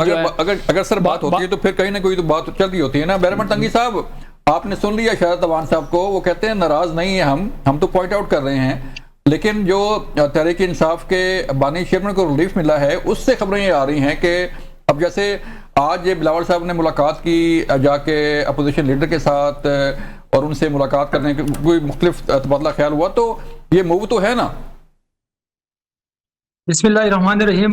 اگر اگر اگر سر بات ہوتی ہے تو پھر کہیں نہ کوئی تو بات چل رہی ہوتی ہے نا. بیرمن تنگی صاحب آپ نے سن لیا شہزاد عوان صاحب کو, وہ کہتے ہیں ناراض نہیں ہیں ہم تو پوائنٹ آؤٹ کر رہے ہیں, لیکن جو تحریک انصاف کے بانی چیئرمین کو ریلیف ملا ہے اس سے خبریں یہ آ رہی ہیں کہ اب جیسے آج بلاول صاحب نے ملاقات کی جا کے اپوزیشن لیڈر کے ساتھ اور ان سے ملاقات کرنے کے کوئی مختلف تبادلہ خیال ہوا, تو یہ موو تو ہے نا. بسم اللہ الرحمن الرحیم.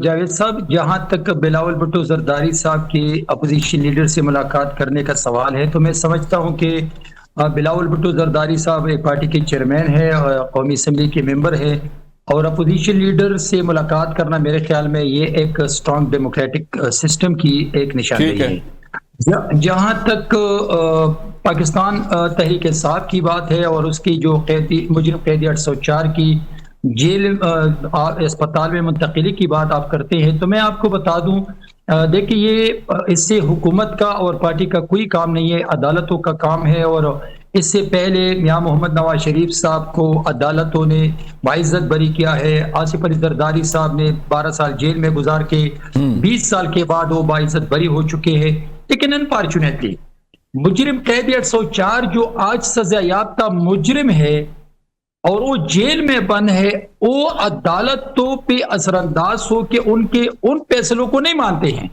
جاوید صاحب, جہاں تک بلاول بھٹو زرداری صاحب کی اپوزیشن لیڈر سے ملاقات کرنے کا سوال ہے تو میں سمجھتا ہوں کہ بلاول بھٹو زرداری صاحب ایک پارٹی کے چیئرمین ہے اور قومی اسمبلی کے ممبر ہے, اور اپوزیشن لیڈر سے ملاقات کرنا میرے خیال میں یہ ایک اسٹرانگ ڈیموکریٹک سسٹم کی ایک نشاندہی ہے. جہاں تک پاکستان تحریک انصاف کی بات ہے اور اس کی جو مجرم قیدی 804 کی جیل اسپتال میں منتقلی کی بات آپ کرتے ہیں تو میں آپ کو بتا دوں, دیکھیں یہ اس سے حکومت کا اور پارٹی کا کوئی کام نہیں ہے, عدالتوں کا کام ہے. اور اس سے پہلے میاں محمد نواز شریف صاحب کو عدالتوں نے باعزت بری کیا ہے. آصف علی زرداری صاحب نے 12 سال جیل میں گزار کے 20 سال کے بعد وہ باعزت بری ہو چکے ہیں. لیکن انفارچونیٹلی مجرم قیدی 804 جو آج سزا یافتہ مجرم ہے اور وہ جیل میں بند ہے, وہ عدالتوں پہ اثر انداز ہو کے ان فیصلوں کو نہیں مانتے ہیں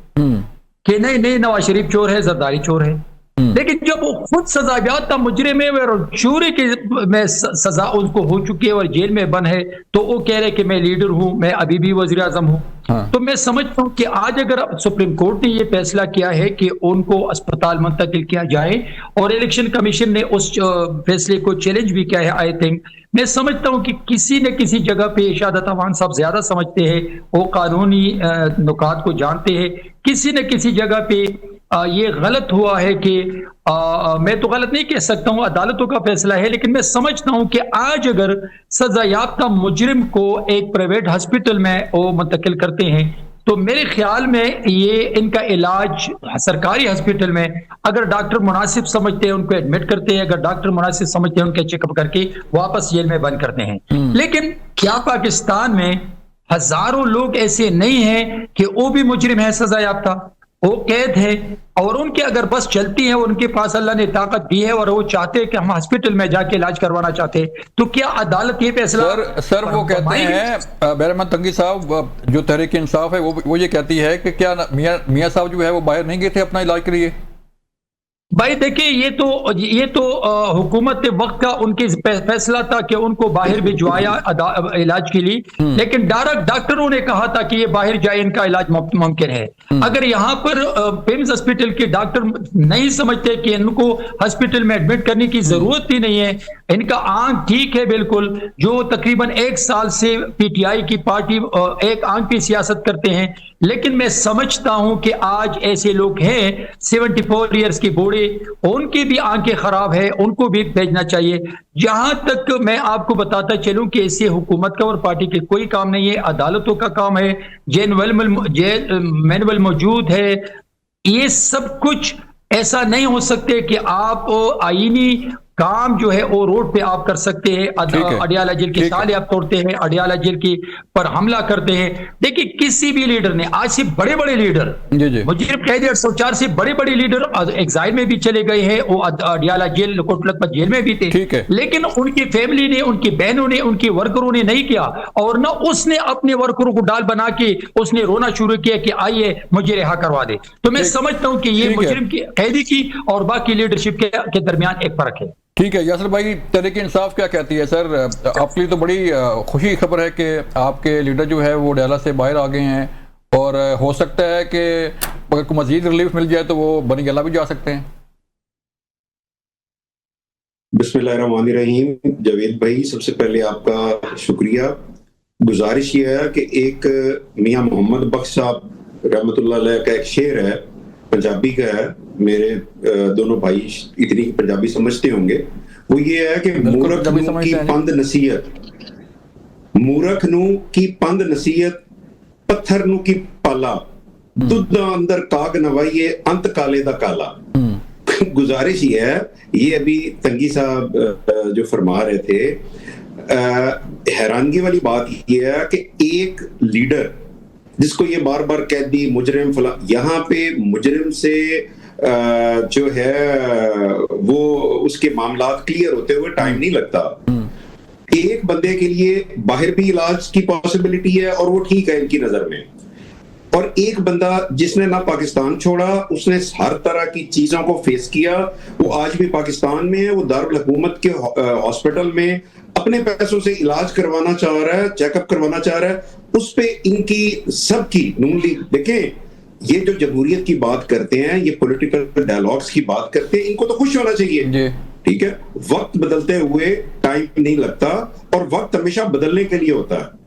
کہ نہیں نواز شریف چور ہے, زرداری چور ہے. لیکن جب وہ خود سزا یافتہ مجرم ہے اور چوری کی میں سزا ان کو ہو چکی ہے اور جیل میں بند ہے تو وہ کہہ رہے کہ میں لیڈر ہوں, میں ابھی بھی وزیر اعظم ہوں. تو میں سمجھتا ہوں کہ آج اگر سپریم کورٹ نے یہ فیصلہ کیا ہے کہ ان کو اسپتال منتقل کیا جائے اور الیکشن کمیشن نے اس فیصلے کو چیلنج بھی کیا ہے, آئی تھنک میں سمجھتا ہوں کہ کسی نہ کسی جگہ پہ شہزاد عوان صاحب زیادہ سمجھتے ہیں, وہ قانونی نکات کو جانتے ہیں. کسی نہ کسی جگہ پہ یہ غلط ہوا ہے کہ میں تو غلط نہیں کہہ سکتا ہوں, عدالتوں کا فیصلہ ہے, لیکن میں سمجھتا ہوں کہ آج اگر سزا یافتہ مجرم کو ایک پرائیویٹ ہاسپٹل میں وہ منتقل کرتے ہیں تو میرے خیال میں یہ ان کا علاج سرکاری ہاسپٹل میں اگر ڈاکٹر مناسب سمجھتے ہیں ان کو ایڈمٹ کرتے ہیں, اگر ڈاکٹر مناسب سمجھتے ہیں ان کے چیک اپ کر کے واپس جیل میں بند کرتے ہیں. لیکن کیا پاکستان میں ہزاروں لوگ ایسے نہیں ہیں کہ وہ بھی مجرم ہیں, سزا یافتہ, وہ قید ہے اور ان کے اگر بس چلتی ہے, ان کے پاس اللہ نے طاقت دی ہے اور وہ چاہتے ہیں کہ ہم ہاسپٹل میں جا کے علاج کروانا چاہتے ہیں, تو کیا عدالت یہ فیصلہ سر وہ کہتے ہیں بیرمن تنگی صاحب جو تحریک انصاف ہے وہ یہ کہتی ہے کہ کیا میاں صاحب جو ہے وہ باہر نہیں گئے تھے اپنا علاج کے لیے؟ بھائی دیکھیں یہ تو حکومت وقت کا ان کی فیصلہ تھا کہ ان کو باہر بھجوایا علاج کے لیے, لیکن ڈاکٹروں نے کہا تھا کہ یہ باہر جائے, ان کا علاج ممکن ہے. اگر یہاں پر پیمز ہاسپٹل کے ڈاکٹر نہیں سمجھتے کہ ان کو ہاسپٹل میں ایڈمٹ کرنے کی ضرورت ہی نہیں ہے, ان کا آنکھ ٹھیک ہے بالکل, جو تقریباً 1 سال سے پی ٹی آئی کی پارٹی ایک آنکھ پہ سیاست کرتے ہیں, لیکن میں سمجھتا ہوں کہ آج ایسے لوگ ہیں 74 ایئرز کے بوڑھے, ان کی بھی آنکھیں خراب ہے, ان کو بھی بھیجنا چاہیے. جہاں تک میں آپ کو بتاتا چلوں کہ اس سے حکومت کا اور پارٹی کے کوئی کام نہیں ہے, عدالتوں کا کام ہے, جیل مینول موجود ہے. یہ سب کچھ ایسا نہیں ہو سکتے کہ آپ آئینی کام جو ہے وہ روڈ پہ آپ کر سکتے ہیں. اڈیالہ جیل کے تالے آپ توڑتے ہیں, اڈیالہ جیل کی پر حملہ کرتے ہیں. دیکھیں کسی بھی لیڈر نے آج سے بڑے لیڈر مجرم قیدی 804 سے بڑے لیڈر ایگزائل میں بھی چلے گئے ہیں, وہ اڈیالہ جیل کوٹ لکھپت جیل میں بھی تھے, لیکن ان کی فیملی نے, ان کی بہنوں نے, ان کے ورکروں نے نہیں کیا, اور نہ اس نے اپنے ورکروں کو ڈال بنا کے اس نے رونا شروع کیا کہ آئیے مجھے رہا کروا دے. تو میں سمجھتا ہوں کہ یہ مجرم کی قیدی کی اور باقی لیڈرشپ کے درمیان ایک فرق ہے. ٹھیک ہے. یاسر بھائی تحریک انصاف کیا کہتی ہے؟ سر آپ کے لیے تو بڑی خوشی خبر ہے کہ آپ کے لیڈر جو ہے وہ ڈیالہ سے باہر آ گئے ہیں, اور ہو سکتا ہے کہ اگر کوئی مزید ریلیف مل جائے تو وہ بنی گلہ بھی جا سکتے ہیں. بسم اللہ الرحمن الرحیم. جاوید بھائی سب سے پہلے آپ کا شکریہ. گزارش یہ ہے کہ ایک میاں محمد بخش صاحب رحمۃ اللہ علیہ کا ایک شعر ہے, پنجابی کا ہے, میرے دونوں بھائی اتنی پنجابی سمجھتے ہوں گے. وہ یہ ہے کہ مورکھ نو کی پند نصیحت پتھر نو کی پالا, دودھا اندر کاگ نوائیے انت کالے دا کالا. گزارش یہ ہے, یہ ابھی تنگی صاحب جو فرما رہے تھے, حیرانگی والی بات یہ ہے کہ ایک لیڈر جس کو یہ بار بار قیدی مجرم فلاں، یہاں پہ مجرم سے جو ہے وہ اس کے معاملات کلیئر ہوتے ہوئے ٹائم نہیں لگتا. ایک بندے کے لیے باہر بھی علاج کی پاسبلٹی ہے اور وہ ٹھیک ہے ان کی نظر میں، اور ایک بندہ جس نے نہ پاکستان چھوڑا، اس نے ہر طرح کی چیزوں کو فیس کیا، وہ آج بھی پاکستان میں ہے، وہ دارالحکومت کے ہاسپٹل میں اپنے پیسوں سے علاج کروانا چاہ رہا ہے، چیک اپ کروانا چاہ رہا ہے. اس پہ ان کی سب کی نون لیگ، دیکھیں یہ جو جمہوریت کی بات کرتے ہیں، یہ پولیٹیکل ڈائلاگس کی بات کرتے ہیں، ان کو تو خوش ہونا چاہیے. ٹھیک ہے، وقت بدلتے ہوئے ٹائم نہیں لگتا، اور وقت ہمیشہ بدلنے کے لیے ہوتا ہے.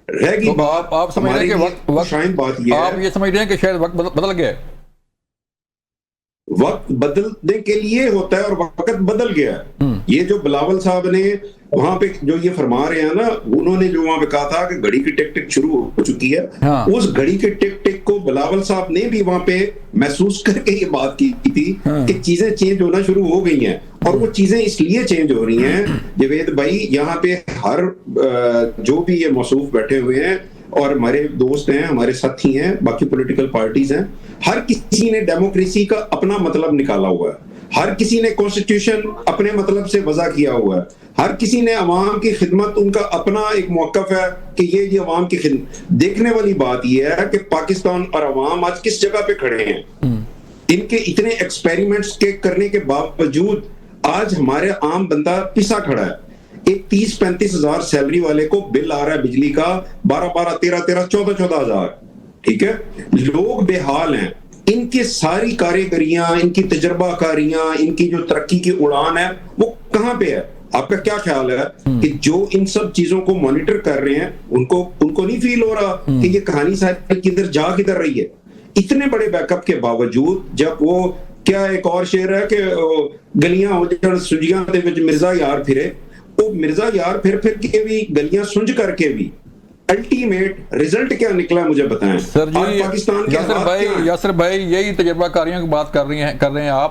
رہ گئی آپ سمجھ رہے ہیں کہ وقت شاید بات یہ ہے، آپ یہ سمجھ رہے ہیں کہ شاید وقت بدل گیا ہے. وقت بدلنے کے لیے ہوتا ہے اور وقت بدل گیا ہے. یہ جو بلاول صاحب نے وہاں پہ جو یہ فرما رہے ہیں نا، انہوں نے جو وہاں پہ کہا تھا کہ گھڑی کی ٹک ٹک شروع ہو چکی ہے، اس گھڑی کے ٹک ٹک کو بلاول صاحب نے بھی وہاں پہ محسوس کر کے یہ بات کی تھی کہ چیزیں چینج ہونا شروع ہو گئی ہیں. اور وہ چیزیں اس لیے چینج ہو رہی ہیں جاوید بھائی، یہاں پہ ہر جو بھی یہ موصوف بیٹھے ہوئے ہیں اور ہمارے دوست ہیں، ہمارے ساتھی ہیں، باقی پولیٹیکل پارٹیز ہیں، ہر کسی نے ڈیموکریسی کا اپنا مطلب نکالا ہوا ہے، ہر کسی نے کانسٹیٹیوشن اپنے مطلب سے وضع کیا ہوا ہے، ہر کسی نے عوام کی خدمت، ان کا اپنا ایک موقف ہے کہ یہ عوام کی خدمت. دیکھنے والی بات یہ ہے کہ پاکستان اور عوام آج کس جگہ پہ کھڑے ہیں. ان کے اتنے ایکسپیریمنٹس کے کرنے کے باوجود آج ہمارے عام بندہ پسا کھڑا ہے. ایک 30-35 ہزار سیلری والے کو بل آ رہا ہے بجلی کا 12-12, 13-13, 14-14 ہزار. ٹھیک ہے، لوگ بے حال ہیں. ان کی ساری کاریگریاں، ان کی تجربہ کاریاں، ان کی جو ترقی کی اڑان ہے وہ کہاں پہ ہے؟ آپ کا کیا خیال ہے کہ جو ان سب چیزوں کو مانیٹر کر رہے ہیں ان کو نہیں فیل ہو رہا کہ یہ کہانی ساری کدھر رہی ہے؟ اتنے بڑے بیک اپ کے باوجود جب وہ کیا ایک اور شعر ہے کہ گلیاں ہو جڑ سجیاں دے وچ مرزا یار پھرے، وہ مرزا یار پھر کے بھی گلیاں سنج کر کے بھی الٹیمیٹ رزلٹ کیا نکلا مجھے بتائیں. سر جی، پاکستان کے یاسر بھائی یہی تجربہ کاریوں کی بات کر رہے ہیں آپ.